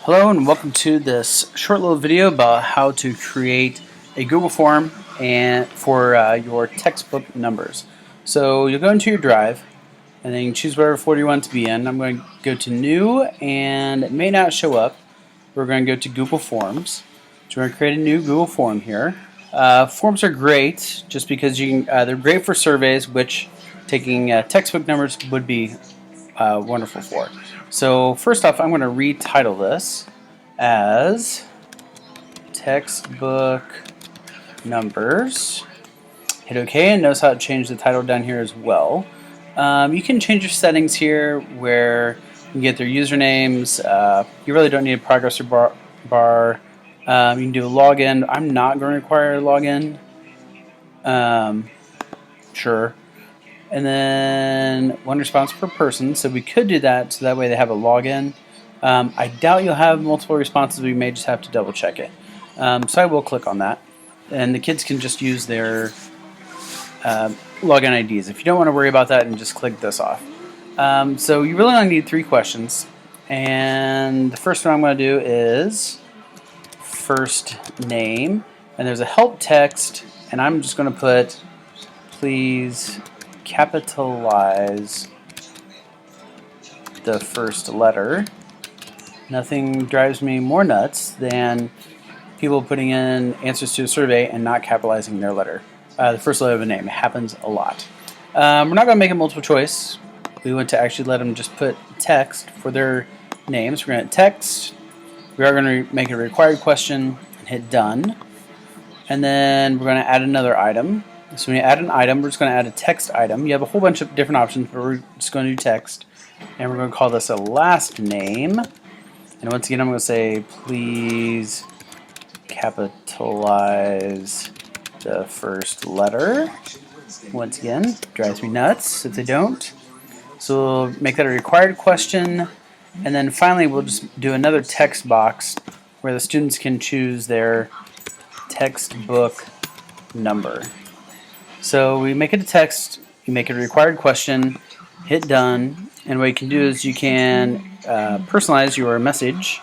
Hello and welcome to this short little video about how to create a Google form and for your textbook numbers. So you'll go into your drive and then you can choose whatever folder you want it to be in. I'm going to go to new and it may not show up. We're going to go to Google Forms. So we're going to create a new Google form here. Forms are great just because you can, they're great for surveys, which taking textbook numbers would be wonderful for. So first off, I'm going to retitle this as textbook numbers. Hit OK, and notice how it changed the title down here as well. You can change your settings here where you can get their usernames. You really don't need a progress bar. You can do a login. I'm not going to require a login. Sure. And then one response per person. So we could do that so that way they have a login. I doubt you'll have multiple responses. We may just have to double check it. So I will click on that. And the kids can just use their login IDs. If you don't want to worry about that, and just click this off. So you really only need 3 questions. And the first one I'm going to do is first name. And there's a help text. And I'm just going to put, please capitalize the first letter. Nothing drives me more nuts than people putting in answers to a survey and not capitalizing their letter. The first letter of a name. It happens a lot. We're not going to make a multiple choice. We want to actually let them just put text for their names. We're going to text. We are going to make a required question and hit done. And then we're going to add another item. So when you add an item, we're just going to add a text item. You have a whole bunch of different options, but we're just going to do text. And we're going to call this a last name. And once again, I'm going to say, please capitalize the first letter. Once again, drives me nuts if they don't. So we'll make that a required question. And then finally, we'll just do another text box where the students can choose their textbook number. So we make it a text, you make it a required question, hit done, and what you can do is you can personalize your message.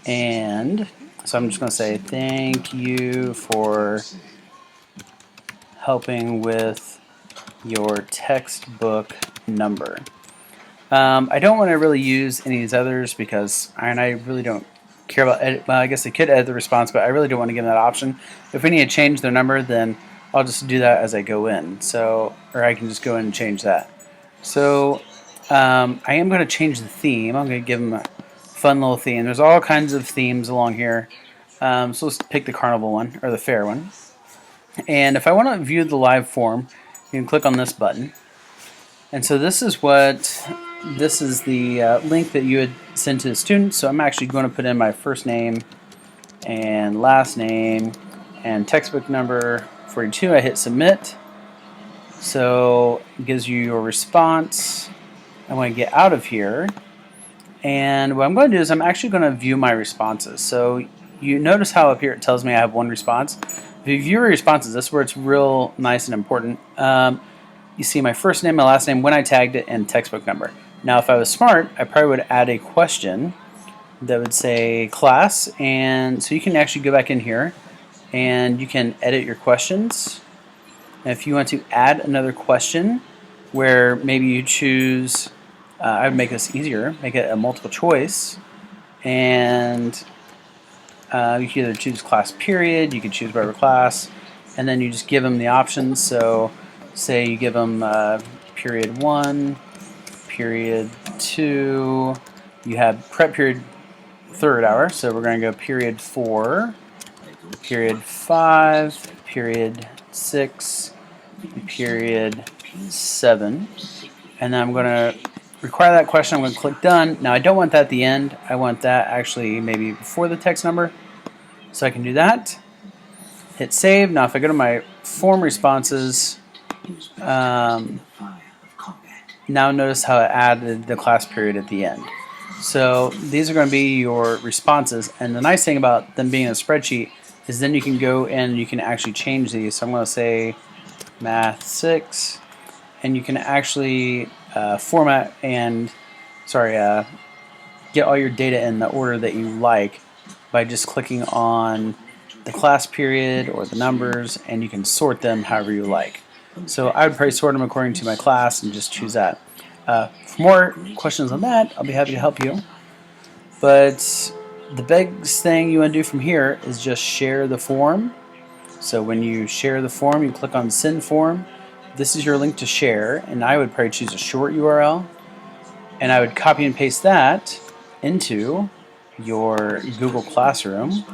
And so I'm just going to say thank you for helping with your textbook number. I don't want to really use any of these others because I really don't care about edit. Well, I guess they could edit the response, but I really don't want to give them that option. If we need to change their number, then I'll just do that as I go in. So, or I can just go in and change that. So I am going to change the theme. I'm going to give them a fun little theme. There's all kinds of themes along here. So let's pick the carnival one, or the fair one. And if I want to view the live form, you can click on this button. And so this is the link that you would send to the students. So I'm actually going to put in my first name and last name and textbook number 42. I hit submit. So it gives you your response. I want to get out of here. And what I'm going to do is I'm actually going to view my responses. So you notice how up here it tells me I have 1 response. If you view your responses, this is where it's real nice and important. You see my first name, my last name, when I tagged it, and textbook number. Now if I was smart, I probably would add a question that would say class, and so you can actually go back in here and you can edit your questions. And if you want to add another question where maybe you choose, I would make this easier, make it a multiple choice, and you can either choose class period, you can choose whatever class, and then you just give them the options. So say you give them period 1, period 2, you have prep period 3rd hour, so we're going to go period 4, period 5, period 6, period 7, and then I'm going to require that question. I'm going to click done. Now I don't want that at the end. I want that actually maybe before the text number, so I can do that. Hit save. Now if I go to my form responses, now notice how it added the class period at the end. So these are going to be your responses, and the nice thing about them being in a spreadsheet is then you can go in and you can actually change these. So I'm going to say math 6, and you can actually format and get all your data in the order that you like by just clicking on the class period or the numbers, and you can sort them however you like. So I would probably sort them according to my class and just choose that. For more questions on that, I'll be happy to help you. But the biggest thing you want to do from here is just share the form. So when you share the form, you click on Send Form. This is your link to share, and I would probably choose a short URL, and I would copy and paste that into your Google Classroom.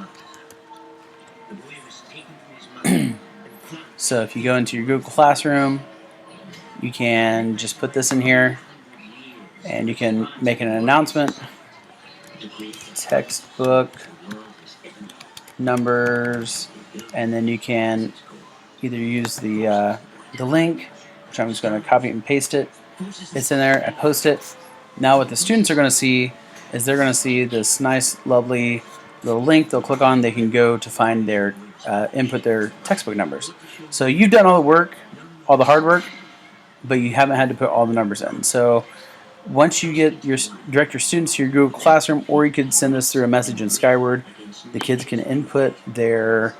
So if you go into your Google Classroom, you can just put this in here, and you can make an announcement. Textbook numbers, and then you can either use the link, which I'm just going to copy and paste it. It's in there. I post it. Now what the students are going to see is they're going to see this nice, lovely little link. They'll click on. They can go to find their input their textbook numbers. So you've done all the work, all the hard work, but you haven't had to put all the numbers in. So once you direct your students to your Google Classroom, or you could send this through a message in Skyward, the kids can input their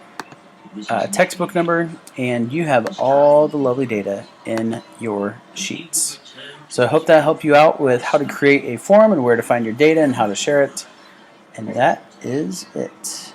textbook number, and you have all the lovely data in your sheets. So I hope that helped you out with how to create a form and where to find your data and how to share it. And that is it.